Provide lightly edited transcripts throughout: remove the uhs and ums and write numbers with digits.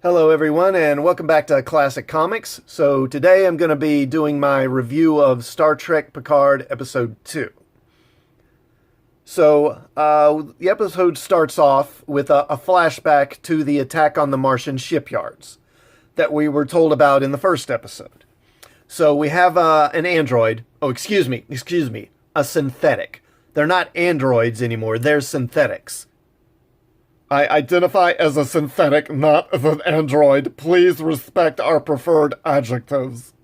Hello everyone and welcome back to Classic Comics. So today I'm going to be doing my review of Star Trek Picard Episode 2. So the episode starts off with a flashback to the attack on the Martian shipyards that we were told about in the first episode. So we have an android, a synthetic. They're not androids anymore, they're synthetics. I identify as a synthetic, not as an android. Please respect our preferred adjectives.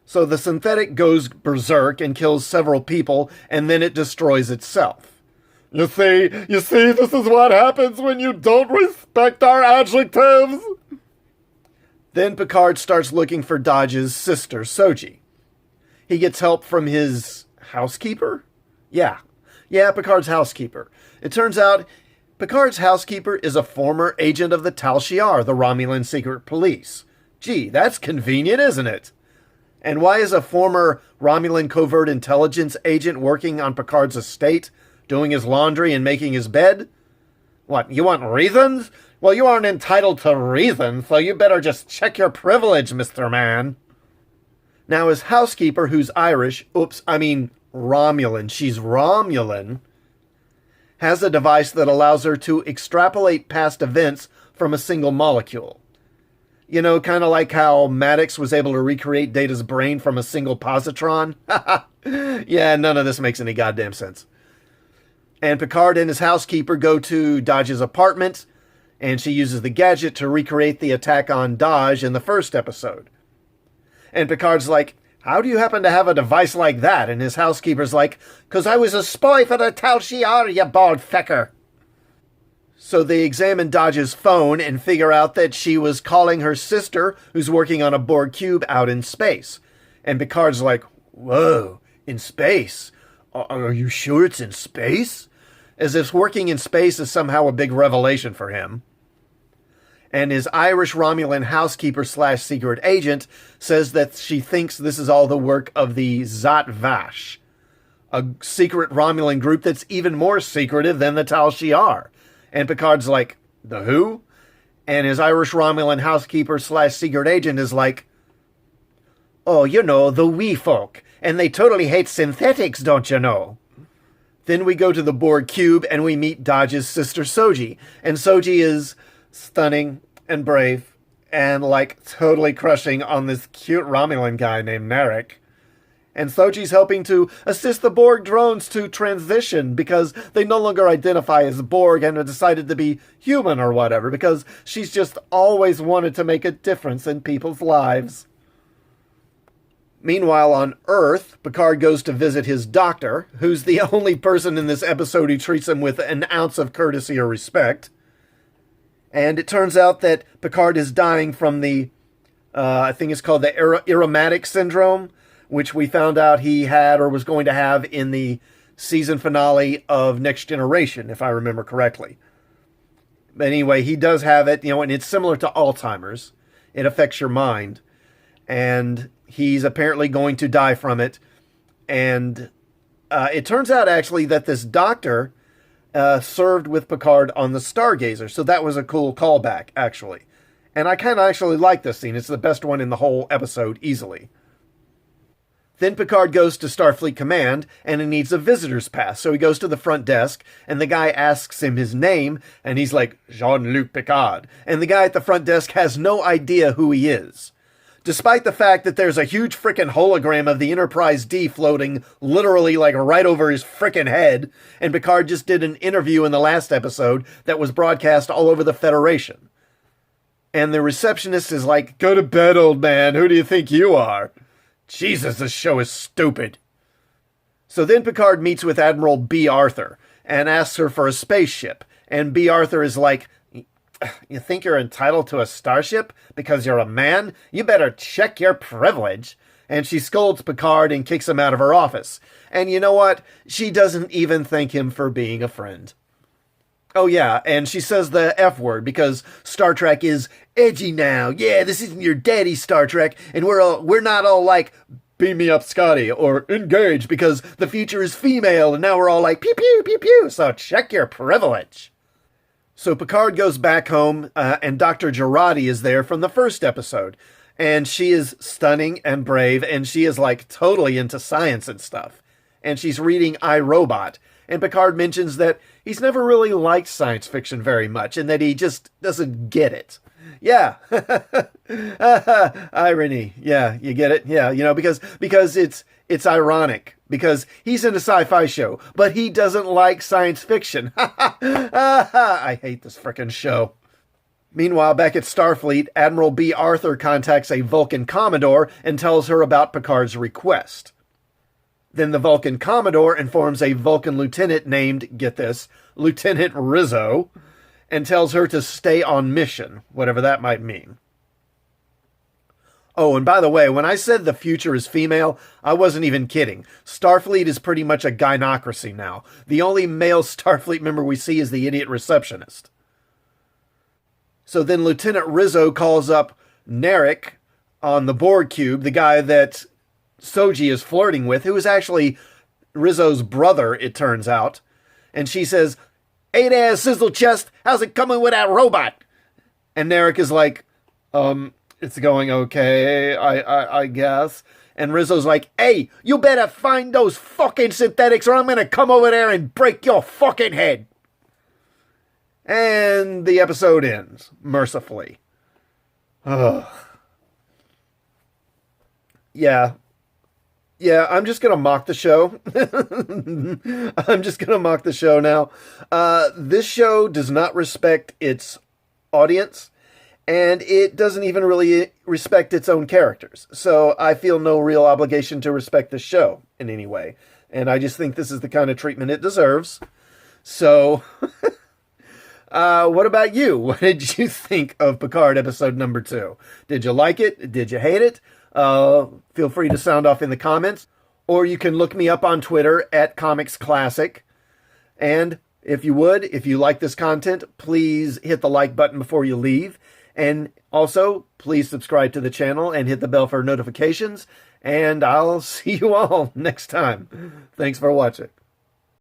So the synthetic goes berserk and kills several people, and then it destroys itself. You see, this is what happens when you don't respect our adjectives. Then Picard starts looking for Dodge's sister, Soji. He gets help from his housekeeper? Yeah, Picard's housekeeper. It turns out Picard's housekeeper is a former agent of the Tal Shiar, the Romulan secret police. Gee, that's convenient, isn't it? And why is a former Romulan covert intelligence agent working on Picard's estate, doing his laundry and making his bed? What, you want reasons? Well, you aren't entitled to reasons, so you better just check your privilege, Mr. Man. Now, his housekeeper, who's Irish, Romulan, she's Romulan, has a device that allows her to extrapolate past events from a single molecule. You know, kind of like how Maddox was able to recreate Data's brain from a single positron. Yeah, none of this makes any goddamn sense. And Picard and his housekeeper go to Dodge's apartment, and she uses the gadget to recreate the attack on Dodge in the first episode. And Picard's like, how do you happen to have a device like that? And his housekeeper's like, 'cause I was a spy for the Tal Shiar, you bald fecker. So they examine Dodge's phone and figure out that she was calling her sister, who's working on a Borg cube out in space. And Picard's like, whoa, in space? Are you sure it's in space? As if working in space is somehow a big revelation for him. And his Irish Romulan housekeeper / secret agent says that she thinks this is all the work of the Zhat Vash, a secret Romulan group that's even more secretive than the Tal Shiar. And Picard's like, the who? And his Irish Romulan housekeeper / secret agent is like, oh, you know, the wee folk. And they totally hate synthetics, don't you know? Then we go to the Borg cube and we meet Dodge's sister Soji. And Soji is stunning and brave and totally crushing on this cute Romulan guy named Narek. And Soji's helping to assist the Borg drones to transition because they no longer identify as Borg and have decided to be human or whatever, because she's just always wanted to make a difference in people's lives. Meanwhile, on Earth, Picard goes to visit his doctor, who's the only person in this episode who treats him with an ounce of courtesy or respect. And it turns out that Picard is dying from the, I think it's called the aromatic syndrome, which we found out he had or was going to have in the season finale of Next Generation, if I remember correctly. But anyway, he does have it, and it's similar to Alzheimer's. It affects your mind. And he's apparently going to die from it. And it turns out, actually, that this doctor served with Picard on the Stargazer. So that was a cool callback, actually. And I kind of actually like this scene. It's the best one in the whole episode, easily. Then Picard goes to Starfleet Command, and he needs a visitor's pass. So he goes to the front desk, and the guy asks him his name, and he's like, Jean-Luc Picard. And the guy at the front desk has no idea who he is, despite the fact that there's a huge frickin' hologram of the Enterprise D floating literally right over his frickin' head, and Picard just did an interview in the last episode that was broadcast all over the Federation. And the receptionist is like, go to bed, old man, who do you think you are? Jesus, this show is stupid. So then Picard meets with Admiral Bea Arthur and asks her for a spaceship, and Bea Arthur is like, you think you're entitled to a starship because you're a man? You better check your privilege. And she scolds Picard and kicks him out of her office. And you know what? She doesn't even thank him for being a friend. Oh yeah, and she says the F word because Star Trek is edgy now. Yeah, this isn't your daddy Star Trek, and we're not all like, beam me up Scotty, or engage, because the future is female, and now we're all like, pew pew pew pew, so check your privilege. So Picard goes back home, and Dr. Jarate is there from the first episode. And she is stunning and brave, and she is like totally into science and stuff. And she's reading I, Robot. And Picard mentions that he's never really liked science fiction very much, and that he just doesn't get it. Yeah. Irony. Yeah, you get it? Yeah, because it's ironic. Because he's in a sci-fi show, but he doesn't like science fiction. I hate this frickin' show. Meanwhile, back at Starfleet, Admiral Bea Arthur contacts a Vulcan Commodore and tells her about Picard's request. Then the Vulcan Commodore informs a Vulcan lieutenant named, get this, Lieutenant Rizzo, and tells her to stay on mission, whatever that might mean. Oh, and by the way, when I said the future is female, I wasn't even kidding. Starfleet is pretty much a gynocracy now. The only male Starfleet member we see is the idiot receptionist. So then Lieutenant Rizzo calls up Narek on the Borg cube, the guy that Soji is flirting with, who is actually Rizzo's brother, it turns out. And she says, "Hey there, Sizzle Chest, how's it coming with that robot?" And Narek is like, it's going okay, I guess. And Rizzo's like, "Hey, you better find those fucking synthetics or I'm gonna come over there and break your fucking head." And the episode ends, mercifully. Ugh. Yeah, I'm just going to mock the show. I'm just going to mock the show now. This show does not respect its audience, and it doesn't even really respect its own characters. So I feel no real obligation to respect the show in any way. And I just think this is the kind of treatment it deserves. So, what about you? What did you think of Picard episode number 2? Did you like it? Did you hate it? Feel free to sound off in the comments, or you can look me up on Twitter at Comics Classic. And if you like this content, please hit the like button before you leave. And also, please subscribe to the channel and hit the bell for notifications. And I'll see you all next time. Thanks for watching.